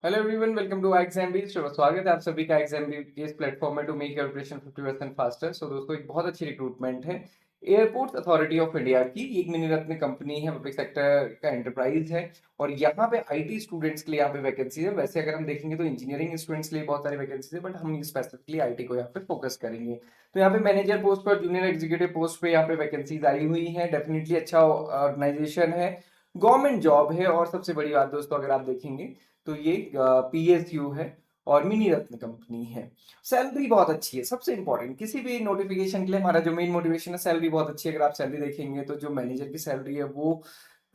Hello everyone, welcome to exam B. स्वागत है आप सभी का एग्जाम बी के इस प्लेटफॉर्म में to make your preparation 50% faster. So दोस्तों, एक बहुत अच्छी रिक्रूटमेंट है एयरपोर्ट्स अथॉरिटी ऑफ इंडिया की। ये एक मिनी रत्न कंपनी है, पब्लिक सेक्टर का एंटरप्राइज है और यहाँ पे आईटी स्टूडेंट्स के लिए यहाँ पे वैकेंसी है। वैसे अगर हम देखेंगे तो इंजीनियरिंग स्टूडेंट्स के लिए बहुत सारी वैकेंसी है, बट हम स्पेसिफिकली आईटी को यहाँ पे फोकस करेंगे। तो यहाँ पे मैनेजर पोस्ट पर, जूनियर एग्जीक्यूटिव पोस्ट पे यहाँ पे वैकेंसीज आई हुई है। डेफिनेटली अच्छा ऑर्गेनाइजेशन है, गवर्नमेंट जॉब है और सबसे बड़ी बात दोस्तों, अगर आप देखेंगे तो ये पीएसयू है और मिनी रत्न कंपनी है। सैलरी बहुत अच्छी है, सबसे इंपॉर्टेंट किसी भी नोटिफिकेशन के लिए हमारा जो मेन मोटिवेशन है, सैलरी बहुत अच्छी है। अगर आप सैलरी देखेंगे तो जो मैनेजर की सैलरी है वो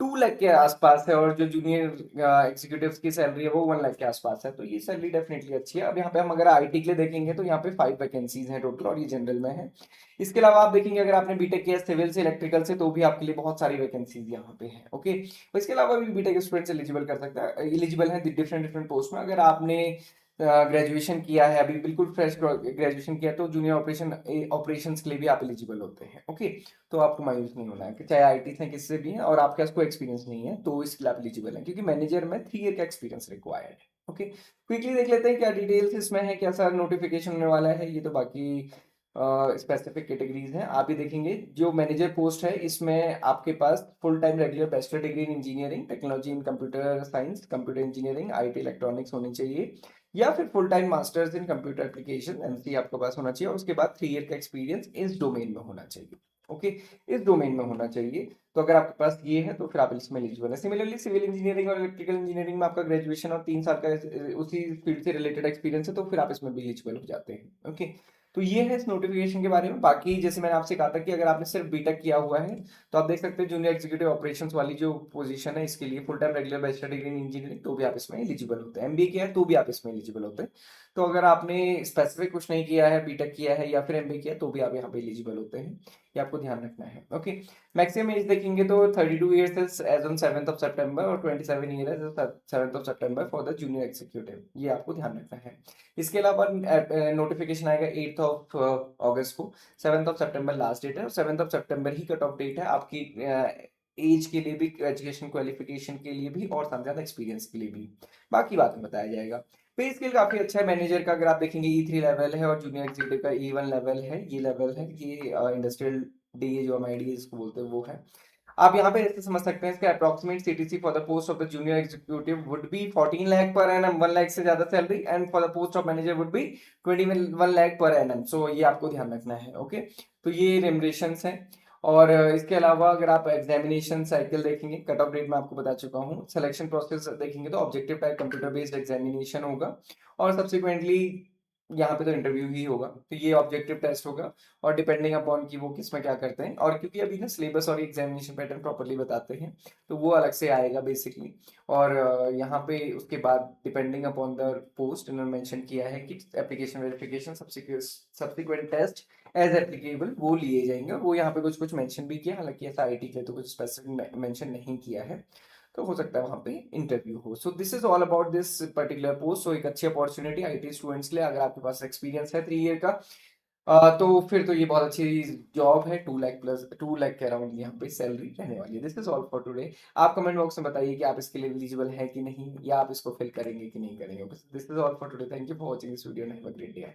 2 लाख के आसपास है और जो जूनियर एग्जीक्यूटिव की सैलरी है वो 1 लाख के आसपास है। तो ये सैलरी डेफिनेटली अच्छी है। अब यहाँ पे हम अगर आईटी के लिए देखेंगे तो यहाँ पे 5 वैकेंसीज हैं टोटल और ये जनरल में है। इसके अलावा आप देखेंगे अगर आपने बीटेक किया सिविल से, इलेक्ट्रिकल से, तो भी आपके लिए बहुत सारी वैकेंसीज यहाँ पे है। ओके, तो इसके अलावा भी बीटेक स्टूडेंट्स एलिजिबल कर सकता है, एलिजिबल है डिफरेंट डिफरेंट पोस्ट में। अगर आपने ग्रेजुएशन किया है, अभी बिल्कुल फ्रेश ग्रेजुएशन किया है, तो जूनियर ऑपरेशंस के लिए भी आप एलिजिबल होते हैं। ओके, तो आपको मायूस नहीं होना है कि चाहे आईटी से किससे भी है और आपके पास कोई एक्सपीरियंस नहीं है तो इसके लिए आप एलिजिबल हैं, क्योंकि मैनेजर में 3 ईयर का एक्सपीरियंस रिक्वायर्ड है। ओके, क्विकली देख लेते हैं क्या डिटेल्स इसमें है, कैसा नोटिफिकेशन होने वाला है। ये तो बाकी स्पेसिफिक कैटेगरीज हैं, आप ही देखेंगे। जो मैनेजर पोस्ट है इसमें आपके पास full time regular bachelor degree in engineering, technology in computer science, computer engineering, IT electronics होनी चाहिए, या फिर full time masters in computer application MC आपके पास होना चाहिए और उसके बाद 3 ईयर का एक्सपीरियंस इस डोमेन में होना चाहिए। ओके, इस डोमेन में होना चाहिए। तो अगर आपके पास ये है तो फिर आप इसमें एलिजिबल है। सिमिलरली सिविल इंजीनियरिंग और इलेक्ट्रिकल इंजीनियरिंग में आपका ग्रेजुएशन और 3 साल का उसी फील्ड से रिलेटेड एक्सपीरियंस है तो फिर आप इसमें भी एलिजिबल हो जाते हैं। ओके, तो ये है इस नोटिफिकेशन के बारे में। बाकी जैसे मैंने आपसे कहा था कि अगर आपने सिर्फ बीटेक किया हुआ है तो आप देख सकते हैं जूनियर एग्जीक्यूटिव ऑपरेशंस वाली जो पोजीशन है इसके लिए full time regular bachelor degree in engineering, तो भी आप इसमें एलिजिबल होते हैं। एमबीए किया है तो भी आप इसमें एलिजिबल होते हैं। तो अगर आपने स्पेसिफिक कुछ नहीं किया है, बीटेक किया है या फिर एमबीए किया है, तो भी आप यहाँ पे एलिजिबल होते हैं। ये आपको ध्यान रखना है। ओके, मैक्सिमम एज देखेंगे तो 32 ईयर्स एज ऑन 7th सितंबर और 27 ईयर एज 7th सितंबर फॉर द जूनियर एग्जीक्यूटिव, ये आपको ध्यान रखना है। इसके अलावा नोटिफिकेशन आएगा 8 अगस्त को। 7 सितंबर लास्ट डेट है और 7 सितंबर ही कट ऑफ डेट है आपकी एज के लिए भी, एजुकेशन क्वालिफिकेशन के लिए भी और साथ ज्यादा एक्सपीरियंस के लिए भी। बाकी बात में बताया जाएगा। पे स्केल काफी अच्छा है मैनेजर का। अगर आप देखेंगे E3 लेवल है और जूनियर एग्जीक्यूटिव का E1 लेवल है। ये लेवल है, ये इंडस्ट्रियल डी जो हम आईडी इसको बोलते हैं वो है। आप यहाँ पे ऐसे समझ सकते हैं इसका approximate CTC for the post of the junior executive would be 14 lakh per annum, 1 lakh से ज्यादा salary, and for the post of manager would be 21 lakh per annum. सो ये आपको ध्यान रखना है। ओके, तो ये रेमरेशंस हैं। और इसके अलावा अगर आप एग्जामिनेशन साइकिल देखेंगे, कट ऑफ डेट मैं आपको बता चुका हूँ। सिलेक्शन प्रोसेस देखेंगे तो objective type computer based examination होगा और सब्सिक्वेंटली यहाँ पे तो इंटरव्यू ही होगा। तो ये ऑब्जेक्टिव टेस्ट होगा और डिपेंडिंग अपॉन कि वो किस में क्या करते हैं, और क्योंकि अभी ना सिलेबस और एग्जामिनेशन पैटर्न प्रॉपर्ली बताते हैं तो वो अलग से आएगा बेसिकली। और यहाँ पे उसके बाद डिपेंडिंग अपॉन द पोस्ट इन्होंने मेंशन किया है कि application verification subsequent test as applicable वो लिए जाएंगे, और वो यहाँ पे कुछ कुछ मेंशन भी किया। हालांकि ऐसा आईटी के लिए तो कुछ स्पेसिफिक मेंशन नहीं किया है, तो हो सकता है वहां पे इंटरव्यू हो। So this is all about this particular post. So एक अच्छी अपॉर्चुनिटी आईटी स्टूडेंट्स के लिए, अगर आपके पास एक्सपीरियंस है 3 ईयर का, तो फिर तो ये बहुत अच्छी जॉब है। 2 लाख प्लस, 2 लाख के अराउंड यहाँ पे सैलरी रहने वाली है। This is all for today. आप कमेंट बॉक्स में बताइए कि आप इसके लिए एलिजिबल हैं कि नहीं, या आप इसको फिल करेंगे कि नहीं करेंगे। This is all for today. Thank you for watching this video and have a great day.